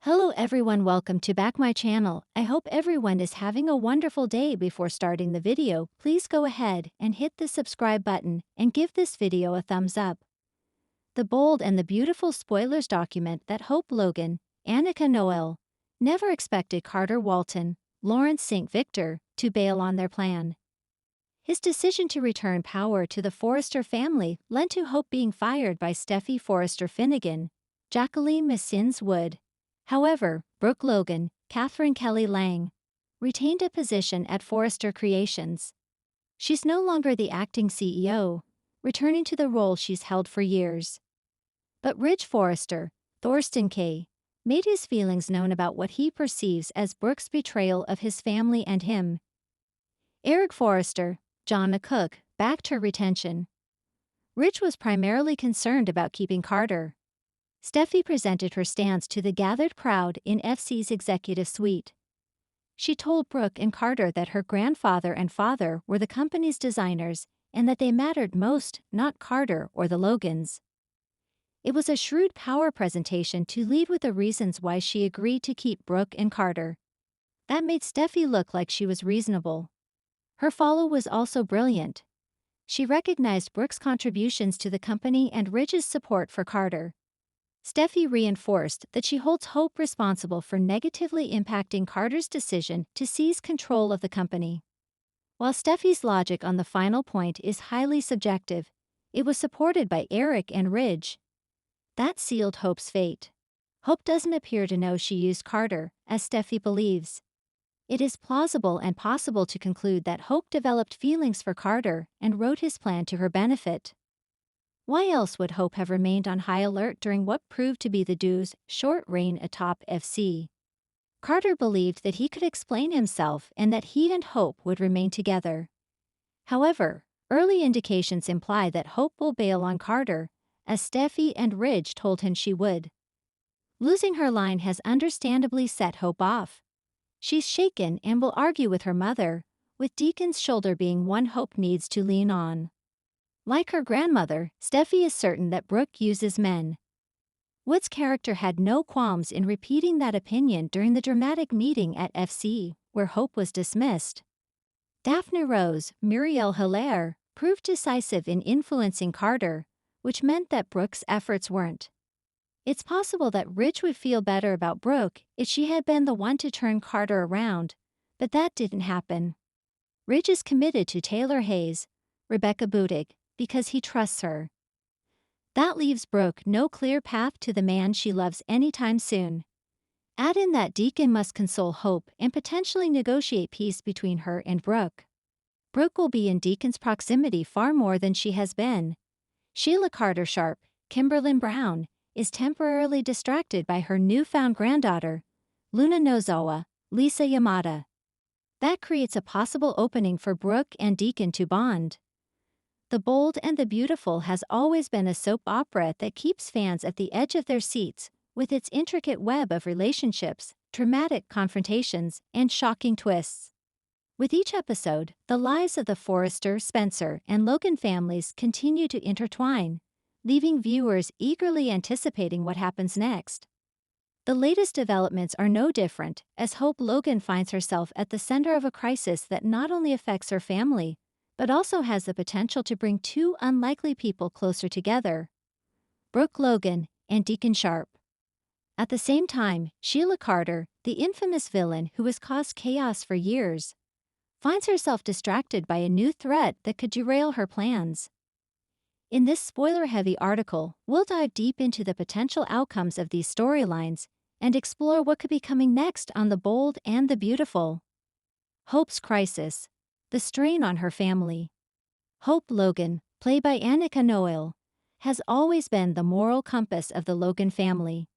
Hello everyone, welcome to back my channel. I hope everyone is having a wonderful day. Before starting the video, please go ahead and hit the subscribe button and give this video a thumbs up. The bold and the beautiful spoilers document that Hope Logan, Annika Noel, never expected Carter Walton, Lawrence St. Victor, to bail on their plan. His decision to return power to the Forrester family led to Hope being fired by Steffi Forrester Finnegan, Jacqueline Messins Wood. However, Brooke Logan, Catherine Kelly Lang, retained a position at Forrester Creations. She's no longer the acting CEO, returning to the role she's held for years. But Ridge Forrester, Thorsten K., made his feelings known about what he perceives as Brooke's betrayal of his family and him. Eric Forrester, John McCook, backed her retention. Ridge was primarily concerned about keeping Carter. Steffi presented her stance to the gathered crowd in FC's executive suite. She told Brooke and Carter that her grandfather and father were the company's designers and that they mattered most, not Carter or the Logans. It was a shrewd power presentation to lead with the reasons why she agreed to keep Brooke and Carter. That made Steffi look like she was reasonable. Her follow was also brilliant. She recognized Brooke's contributions to the company and Ridge's support for Carter. Steffi reinforced that she holds Hope responsible for negatively impacting Carter's decision to seize control of the company. While Steffi's logic on the final point is highly subjective, it was supported by Eric and Ridge. That sealed Hope's fate. Hope doesn't appear to know she used Carter, as Steffi believes. It is plausible and possible to conclude that Hope developed feelings for Carter and wrote his plan to her benefit. Why else would Hope have remained on high alert during what proved to be the duo's short reign atop FC? Carter believed that he could explain himself and that he and Hope would remain together. However, early indications imply that Hope will bail on Carter, as Steffi and Ridge told him she would. Losing her line has understandably set Hope off. She's shaken and will argue with her mother, with Deacon's shoulder being one Hope needs to lean on. Like her grandmother, Steffi is certain that Brooke uses men. Wood's character had no qualms in repeating that opinion during the dramatic meeting at FC, where Hope was dismissed. Daphne Rose, Muriel Hilaire, proved decisive in influencing Carter, which meant that Brooke's efforts weren't. It's possible that Ridge would feel better about Brooke if she had been the one to turn Carter around, but that didn't happen. Ridge is committed to Taylor Hayes, Rebecca Budig, because he trusts her. That leaves Brooke no clear path to the man she loves anytime soon. Add in that Deacon must console Hope and potentially negotiate peace between her and Brooke. Brooke will be in Deacon's proximity far more than she has been. Sheila Carter Sharp, Kimberlyn Brown, is temporarily distracted by her newfound granddaughter, Luna Nozawa, Lisa Yamada. That creates a possible opening for Brooke and Deacon to bond. The Bold and the Beautiful has always been a soap opera that keeps fans at the edge of their seats, with its intricate web of relationships, dramatic confrontations, and shocking twists. With each episode, the lives of the Forrester, Spencer, and Logan families continue to intertwine, leaving viewers eagerly anticipating what happens next. The latest developments are no different, as Hope Logan finds herself at the center of a crisis that not only affects her family, but also has the potential to bring two unlikely people closer together: Brooke Logan and Deacon Sharp. At the same time, Sheila Carter, the infamous villain who has caused chaos for years, finds herself distracted by a new threat that could derail her plans. In this spoiler-heavy article, we'll dive deep into the potential outcomes of these storylines and explore what could be coming next on The Bold and the Beautiful. Hope's crisis. The strain on her family. Hope Logan, played by Annika Noel, has always been the moral compass of the Logan family.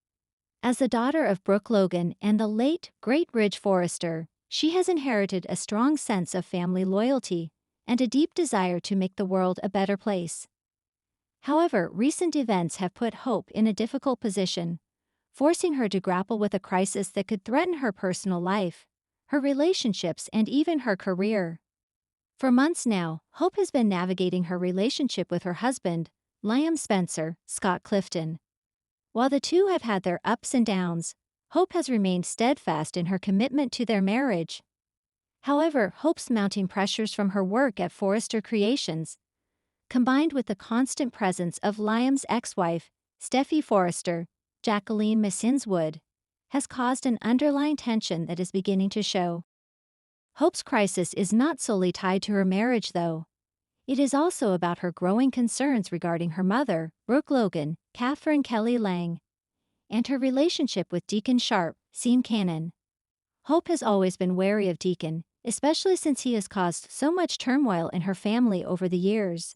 As the daughter of Brooke Logan and the late, great Ridge Forrester, she has inherited a strong sense of family loyalty and a deep desire to make the world a better place. However, recent events have put Hope in a difficult position, forcing her to grapple with a crisis that could threaten her personal life, her relationships, and even her career. For months now, Hope has been navigating her relationship with her husband, Liam Spencer, Scott Clifton. While the two have had their ups and downs, Hope has remained steadfast in her commitment to their marriage. However, Hope's mounting pressures from her work at Forrester Creations, combined with the constant presence of Liam's ex-wife, Steffi Forrester, Jacqueline Messinswood, has caused an underlying tension that is beginning to show. Hope's crisis is not solely tied to her marriage, though. It is also about her growing concerns regarding her mother, Brooke Logan, Catherine Kelly Lang, and her relationship with Deacon Sharp, Sean Cannon. Hope has always been wary of Deacon, especially since he has caused so much turmoil in her family over the years.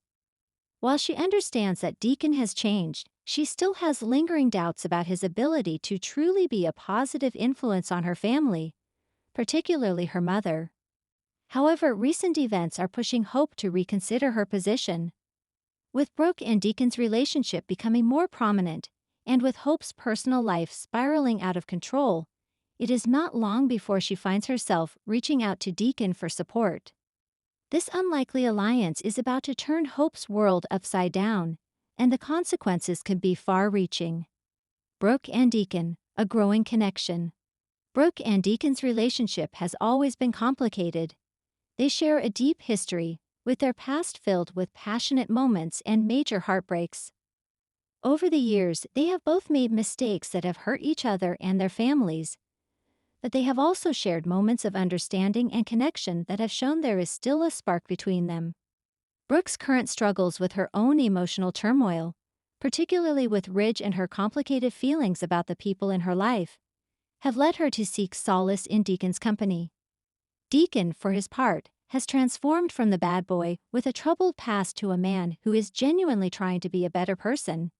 While she understands that Deacon has changed, she still has lingering doubts about his ability to truly be a positive influence on her family, particularly her mother. However, recent events are pushing Hope to reconsider her position. With Brooke and Deacon's relationship becoming more prominent, and with Hope's personal life spiraling out of control, it is not long before she finds herself reaching out to Deacon for support. This unlikely alliance is about to turn Hope's world upside down, and the consequences could be far-reaching. Brooke and Deacon, a growing connection. Brooke and Deacon's relationship has always been complicated. They share a deep history, with their past filled with passionate moments and major heartbreaks. Over the years, they have both made mistakes that have hurt each other and their families, but they have also shared moments of understanding and connection that have shown there is still a spark between them. Brooke's current struggles with her own emotional turmoil, particularly with Ridge and her complicated feelings about the people in her life, have led her to seek solace in Deacon's company. Deacon, for his part, has transformed from the bad boy with a troubled past to a man who is genuinely trying to be a better person.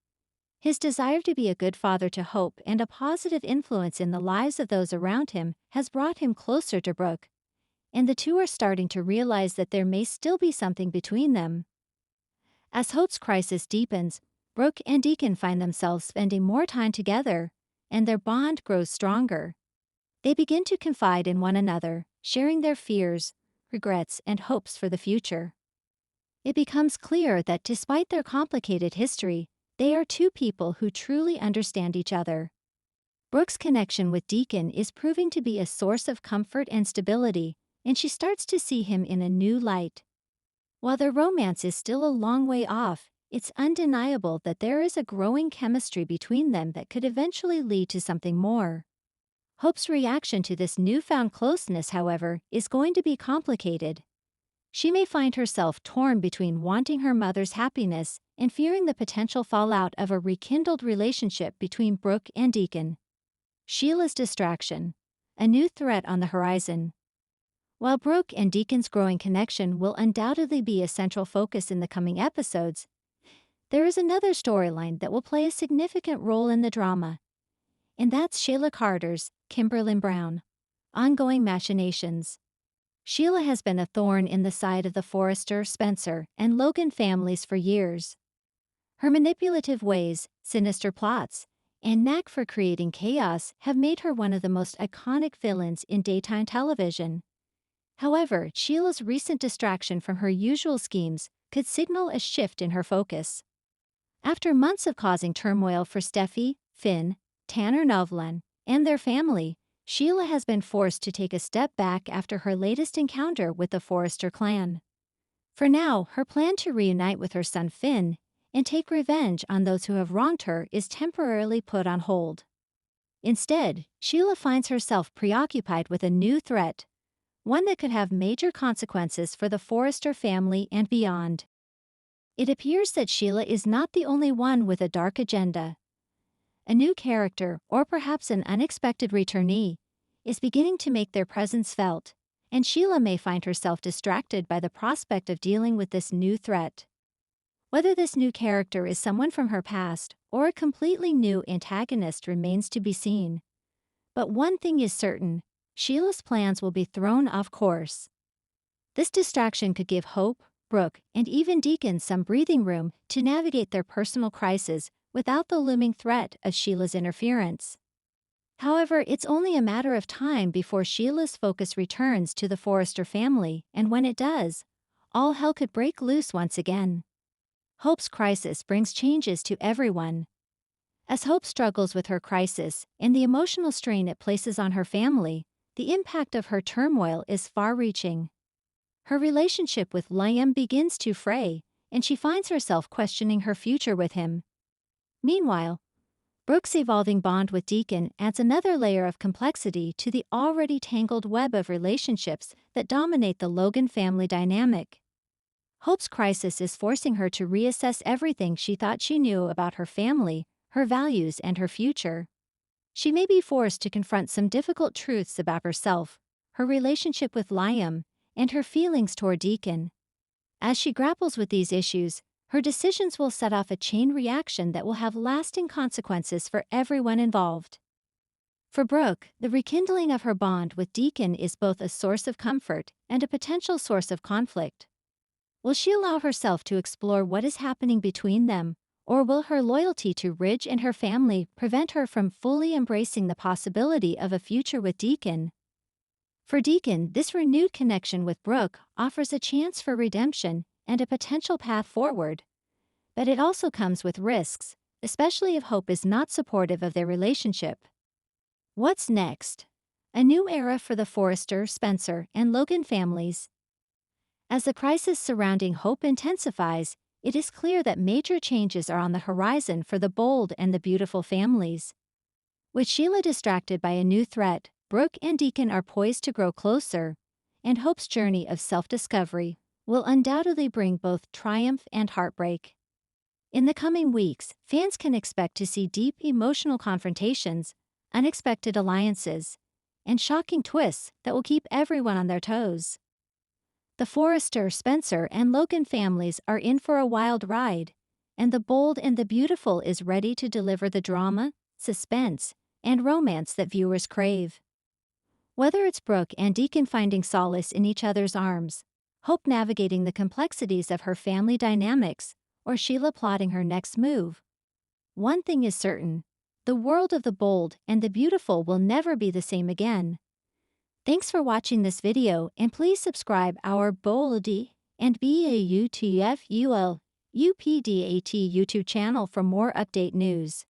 His desire to be a good father to Hope and a positive influence in the lives of those around him has brought him closer to Brooke, and the two are starting to realize that there may still be something between them. As Hope's crisis deepens, Brooke and Deacon find themselves spending more time together, and their bond grows stronger. They begin to confide in one another, sharing their fears, regrets, and hopes for the future. It becomes clear that despite their complicated history, they are two people who truly understand each other. Brooke's connection with Deacon is proving to be a source of comfort and stability, and she starts to see him in a new light. While their romance is still a long way off, it's undeniable that there is a growing chemistry between them that could eventually lead to something more. Hope's reaction to this newfound closeness, however, is going to be complicated. She may find herself torn between wanting her mother's happiness and fearing the potential fallout of a rekindled relationship between Brooke and Deacon. Sheila's distraction, a new threat on the horizon. While Brooke and Deacon's growing connection will undoubtedly be a central focus in the coming episodes, there is another storyline that will play a significant role in the drama, and that's Sheila Carter's Kimberlyn Brown ongoing machinations. Sheila has been a thorn in the side of the Forrester, Spencer, and Logan families for years. Her manipulative ways, sinister plots, and knack for creating chaos have made her one of the most iconic villains in daytime television. However, Sheila's recent distraction from her usual schemes could signal a shift in her focus. After months of causing turmoil for Steffi, Finn, Tanner Novlan, and their family, Sheila has been forced to take a step back after her latest encounter with the Forrester clan. For now, her plan to reunite with her son Finn and take revenge on those who have wronged her is temporarily put on hold. Instead, Sheila finds herself preoccupied with a new threat, one that could have major consequences for the Forrester family and beyond. It appears that Sheila is not the only one with a dark agenda. A new character, or perhaps an unexpected returnee, is beginning to make their presence felt, and Sheila may find herself distracted by the prospect of dealing with this new threat. Whether this new character is someone from her past or a completely new antagonist remains to be seen. But one thing is certain, Sheila's plans will be thrown off course. This distraction could give Hope, Brooke, and even Deacon some breathing room to navigate their personal crisis without the looming threat of Sheila's interference. However, it's only a matter of time before Sheila's focus returns to the Forrester family, and when it does, all hell could break loose once again. Hope's crisis brings changes to everyone. As Hope struggles with her crisis and the emotional strain it places on her family, the impact of her turmoil is far-reaching. Her relationship with Liam begins to fray, and she finds herself questioning her future with him. Meanwhile, Brooke's evolving bond with Deacon adds another layer of complexity to the already tangled web of relationships that dominate the Logan family dynamic. Hope's crisis is forcing her to reassess everything she thought she knew about her family, her values, and her future. She may be forced to confront some difficult truths about herself, her relationship with Liam, and her feelings toward Deacon. As she grapples with these issues, her decisions will set off a chain reaction that will have lasting consequences for everyone involved. For Brooke, the rekindling of her bond with Deacon is both a source of comfort and a potential source of conflict. Will she allow herself to explore what is happening between them, or will her loyalty to Ridge and her family prevent her from fully embracing the possibility of a future with Deacon? For Deacon, this renewed connection with Brooke offers a chance for redemption and a potential path forward. But it also comes with risks, especially if Hope is not supportive of their relationship. What's next? A new era for the Forrester, Spencer, and Logan families. As the crisis surrounding Hope intensifies, it is clear that major changes are on the horizon for the Bold and the Beautiful families. With Sheila distracted by a new threat, Brooke and Deacon are poised to grow closer, and Hope's journey of self-discovery will undoubtedly bring both triumph and heartbreak. In the coming weeks, fans can expect to see deep emotional confrontations, unexpected alliances, and shocking twists that will keep everyone on their toes. The Forrester, Spencer, and Logan families are in for a wild ride, and the Bold and the Beautiful is ready to deliver the drama, suspense, and romance that viewers crave. Whether it's Brooke and Deacon finding solace in each other's arms, Hope navigating the complexities of her family dynamics, or Sheila plotting her next move, one thing is certain: the world of the Bold and the Beautiful will never be the same again. Thanks for watching this video, and please subscribe our Boldy and BAUTFUL UPDAT YouTube channel for more update news.